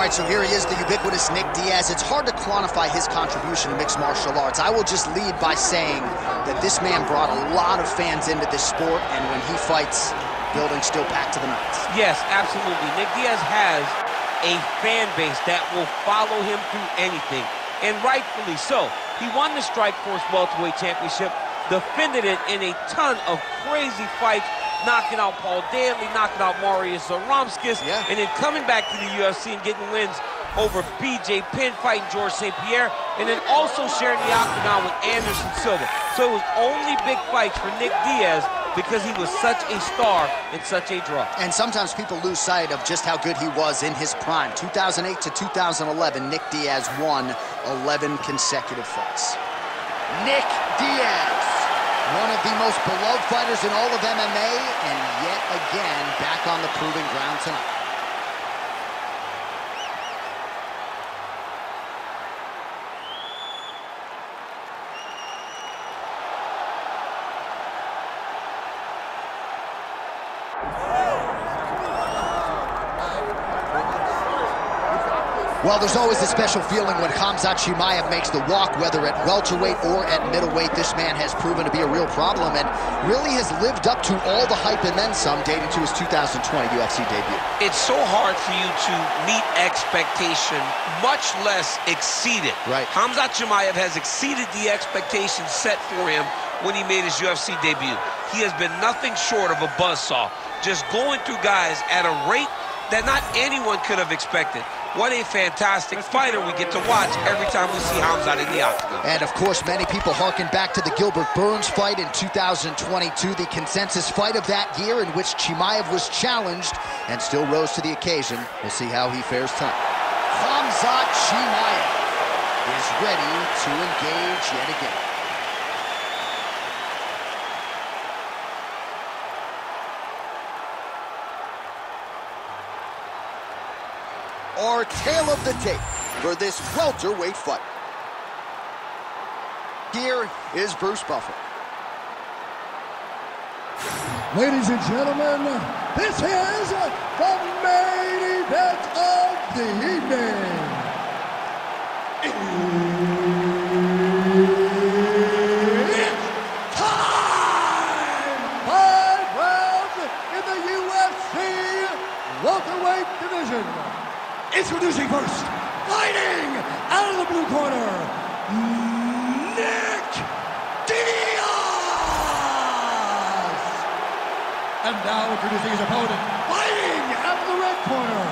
All right, so here he is, the ubiquitous Nick Diaz. It's hard to quantify his contribution to mixed martial arts. I will just lead by saying that this man brought a lot of fans into this sport, and when he fights, building's still packed to the max. Yes, absolutely. Nick Diaz has a fan base that will follow him through anything, and rightfully so. He won the Strikeforce Welterweight Championship, defended it in a ton of crazy fights, knocking out Paul Danley, knocking out Marius Zaromskis, and then coming back to the UFC and getting wins over BJ Penn, fighting George St. Pierre, and then also sharing the octagon with Anderson Silva. So it was only big fights for Nick Diaz because he was such a star and such a draw. And sometimes people lose sight of just how good he was in his prime. 2008 to 2011, Nick Diaz won 11 consecutive fights. Nick Diaz, one of the most beloved fighters in all of MMA, and yet again back on the proving ground tonight. Well, there's always a special feeling when Khamzat Chimaev makes the walk, whether at welterweight or at middleweight. This man has proven to be a real problem and really has lived up to all the hype and then some, dating to his 2020 UFC debut. It's so hard for you to meet expectation, much less exceed it. Right. Khamzat Chimaev has exceeded the expectations set for him when he made his UFC debut. He has been nothing short of a buzzsaw, just going through guys at a rate that not anyone could have expected. What a fantastic fighter we get to watch every time we see Khamzat in the octagon. And of course, many people harken back to the Gilbert Burns fight in 2022, the consensus fight of that year in which Chimaev was challenged and still rose to the occasion. We'll see how he fares tonight. Khamzat Chimaev is ready to engage yet again. Our tale of the tape for this welterweight fight. Here is Bruce Buffer. Ladies and gentlemen, this is the main event of the evening. It's time! 5 rounds in the UFC welterweight division. Introducing first, fighting out of the blue corner, Nick Diaz! And now introducing his opponent, fighting out of the red corner,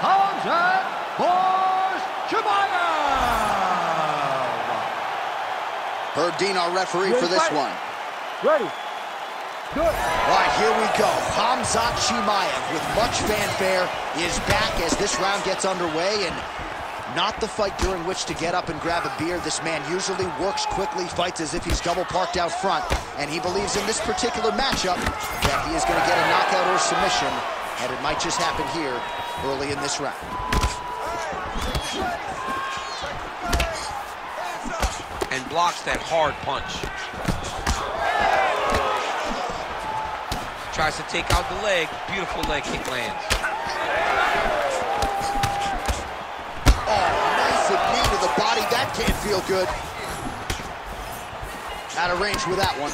Khamzat Chimaev! Herb Dean, our referee for this one. Ready. Good. All right, here we go. Khamzat Chimaev, with much fanfare, is back as this round gets underway, and not the fight during which to get up and grab a beer. This man usually works quickly, fights as if he's double parked out front, and he believes in this particular matchup that he is going to get a knockout or submission, and it might just happen here early in this round. And blocks that hard punch. Tries to take out the leg. Beautiful leg kick lands. Oh, nice knee to the body. That can't feel good. Out of range with that one.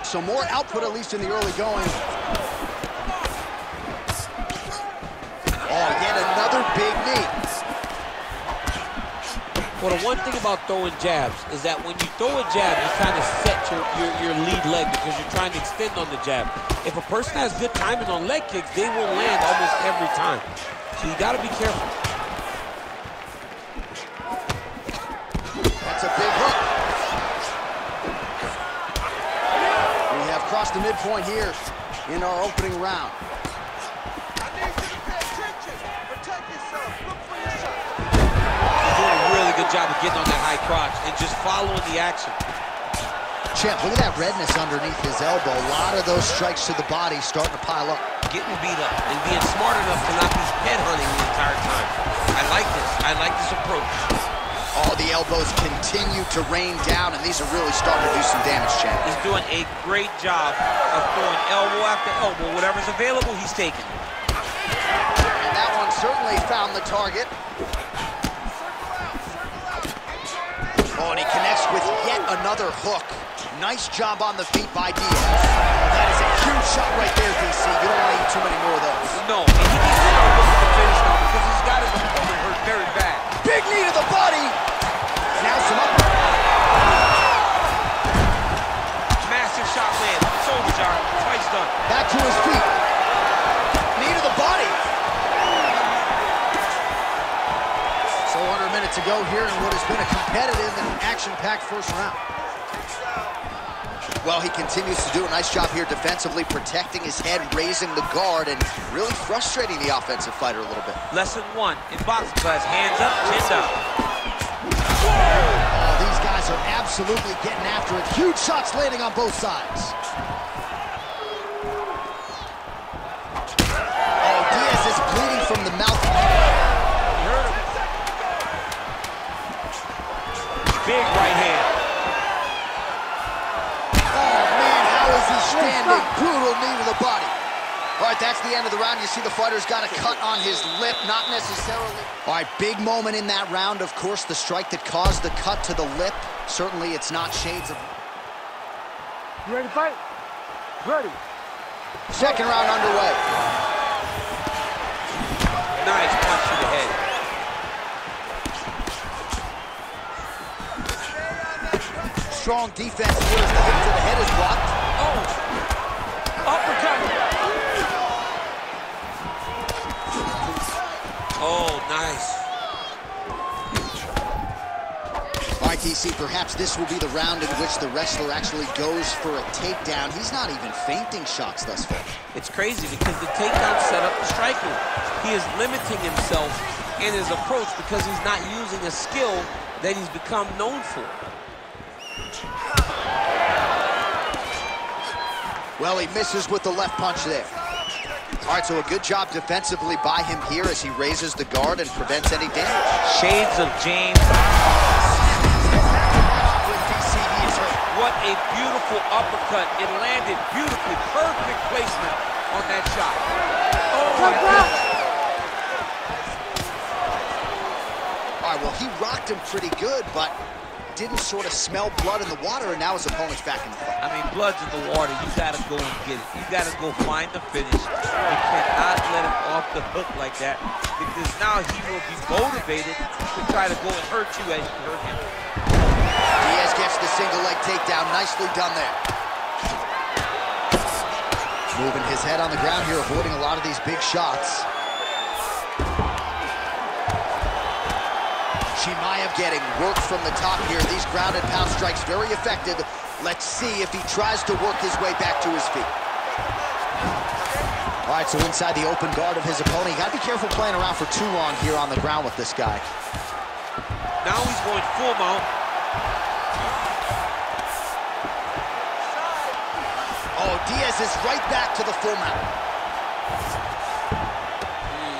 So more output, at least in the early going. Oh, yet another big knee. Well, the one thing about throwing jabs is that when you throw a jab, you kind of set your lead leg because you're trying to extend on the jab. If a person has good timing on leg kicks, they will land almost every time. So you got to be careful. That's a big hook. We have crossed the midpoint here in our opening round. Good job of getting on that high crotch and just following the action. Champ, look at that redness underneath his elbow. A lot of those strikes to the body starting to pile up. Getting beat up and being smart enough to not be headhunting the entire time. I like this. I like this approach. All the elbows continue to rain down, and these are really starting to do some damage, Champ. He's doing a great job of throwing elbow after elbow. Whatever's available, he's taking. And that found the target. Oh, and he connects with yet another hook. Nice job on the feet by Diaz. That is a huge shot right there, DC. You don't want to eat too many more of those. No, and he needs to start looking to finish now because he's got his opponent hurt very bad. Big knee to the body. Now some up. Massive shot lands. It's over, John. Twice done. Back to his feet. Knee to the body. So under a minute to go here in what has been a competitive and action-packed first round. Well, he continues to do a nice job here defensively, protecting his head, raising the guard, and really frustrating the offensive fighter a little bit. Lesson 1 in boxing class, hands up, chin down. Oh, these guys are absolutely getting after it. Huge shots landing on both sides. Oh, Diaz is bleeding from the mouth. He hurt him. Big right hand. Standing, brutal knee to the body. All right, that's the end of the round. You see the fighter's got a cut on his lip, not necessarily. All right, big moment in that round, of course, the strike that caused the cut to the lip. Certainly, it's not shades of... You ready to fight? Ready. Second round underway. Nice punch to the head. Strong defense here as the hit to the head is blocked. Oh! Uppercut! Oh, nice. All right, DC, perhaps this will be the round in which the wrestler actually goes for a takedown. He's not even feinting shots thus far. It's crazy because the takedown set up the striking. He is limiting himself in his approach because he's not using a skill that he's become known for. Well, he misses with the left punch there. All right, so a good job defensively by him here as he raises the guard and prevents any damage. Shades of James. What a beautiful uppercut. It landed beautifully. Perfect placement on that shot. Oh, my goodness. All right, well, he rocked him pretty good, but didn't sort of smell blood in the water, and now his opponent's back in the fight. I mean, blood's in the water. You got to go and get it. You got to go find the finish. You cannot let him off the hook like that because now he will be motivated to try to go and hurt you as you hurt him. Diaz gets the single leg takedown. Nicely done there. Moving his head on the ground here, avoiding a lot of these big shots. Chimaev getting work from the top here. These ground and pound strikes very effective. Let's see if he tries to work his way back to his feet. All right, so inside the open guard of his opponent. You gotta be careful playing around for too long here on the ground with this guy. Now he's going full mount. Oh, Diaz is right back to the full mount.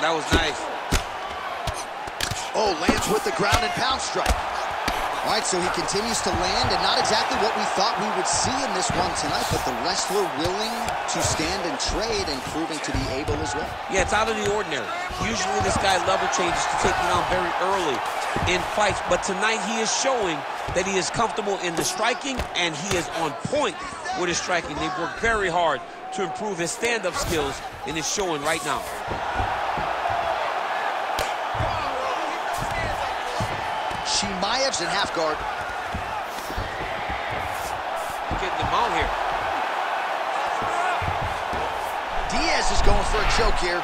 That was nice. Oh, lands with the ground and pound strike. All right, so he continues to land, and not exactly what we thought we would see in this one tonight, but the wrestler willing to stand and trade and proving to be able as well. Yeah, it's out of the ordinary. Usually this guy level changes to take him down very early in fights, but tonight he is showing that he is comfortable in the striking, and he is on point with his striking. They've worked very hard to improve his stand-up skills, and it's showing right now. Chimaev's in half guard. Getting him out here. Diaz is going for a choke here.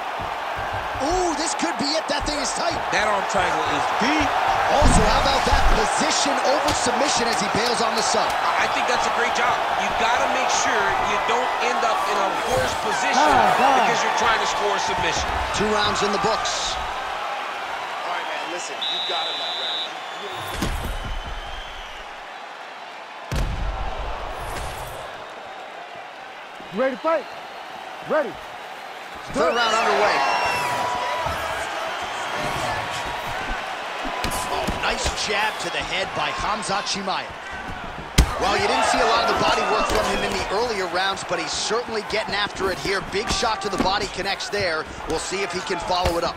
Ooh, this could be it. That thing is tight. That arm triangle is deep. Also, how about that position over submission as he bails on the sub? I think that's a great job. You got to make sure you don't end up in a worse position because you're trying to score a submission. 2 rounds in the books. All right, man, listen, you got him that round. Ready to fight? Ready. Third round underway. Oh, nice jab to the head by Khamzat Chimaev. Well, you didn't see a lot of the body work from him in the earlier rounds, but he's certainly getting after it here. Big shot to the body connects there. We'll see if he can follow it up.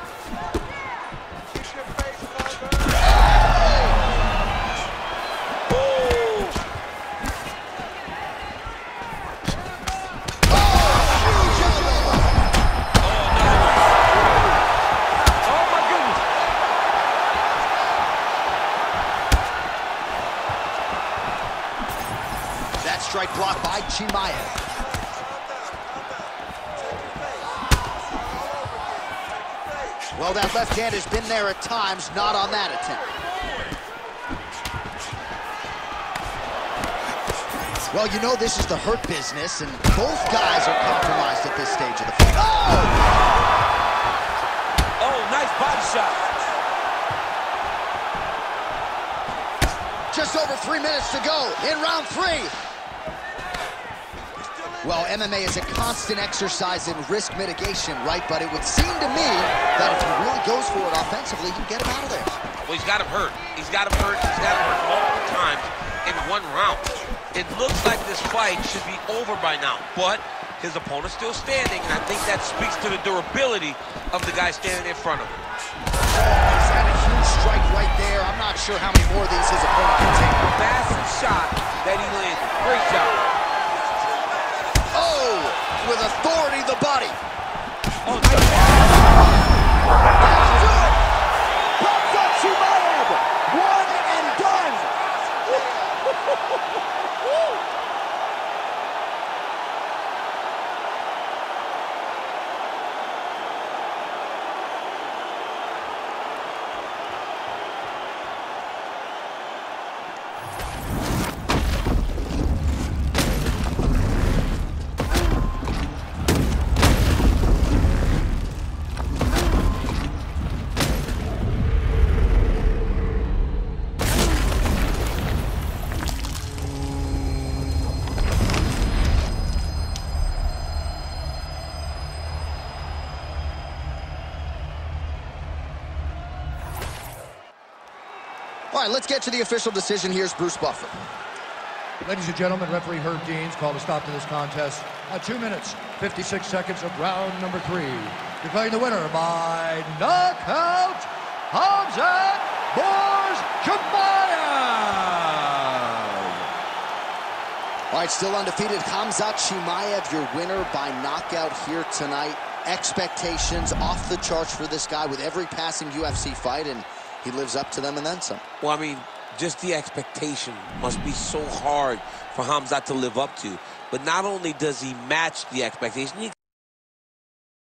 strike blocked by Chimaev. Well, that left hand has been there at times, not on that attempt. Well, you know this is the hurt business, and both guys are compromised at this stage of the fight. Oh! Oh, nice body shot. Just over 3 minutes to go in round 3. Well, MMA is a constant exercise in risk mitigation, right? But it would seem to me that if he really goes for it offensively, he can get him out of there. Well, he's got him hurt. He's got him hurt. He's got him hurt multiple times in 1 round. It looks like this fight should be over by now, but his opponent's still standing, and I think that speaks to the durability of the guy standing in front of him. He's got a huge strike right there. I'm not sure how many more of these his opponent can take. Massive shot that he landed. Great job. Oh, with authority, the body. Oh, nice. That's good. Khamzat Chimaev, 1 and done. All right, let's get to the official decision. Here's Bruce Buffer. Ladies and gentlemen, referee Herb Deans called a stop to this contest at 2 minutes, 56 seconds of round number 3. Declaring the winner by knockout, Khamzat Chimaev. All right, still undefeated, Khamzat Chimaev, your winner by knockout here tonight. Expectations off the charts for this guy with every passing UFC fight, and he lives up to them and then some. Well, I mean, just the expectation must be so hard for Khamzat to live up to. But not only does he match the expectation, he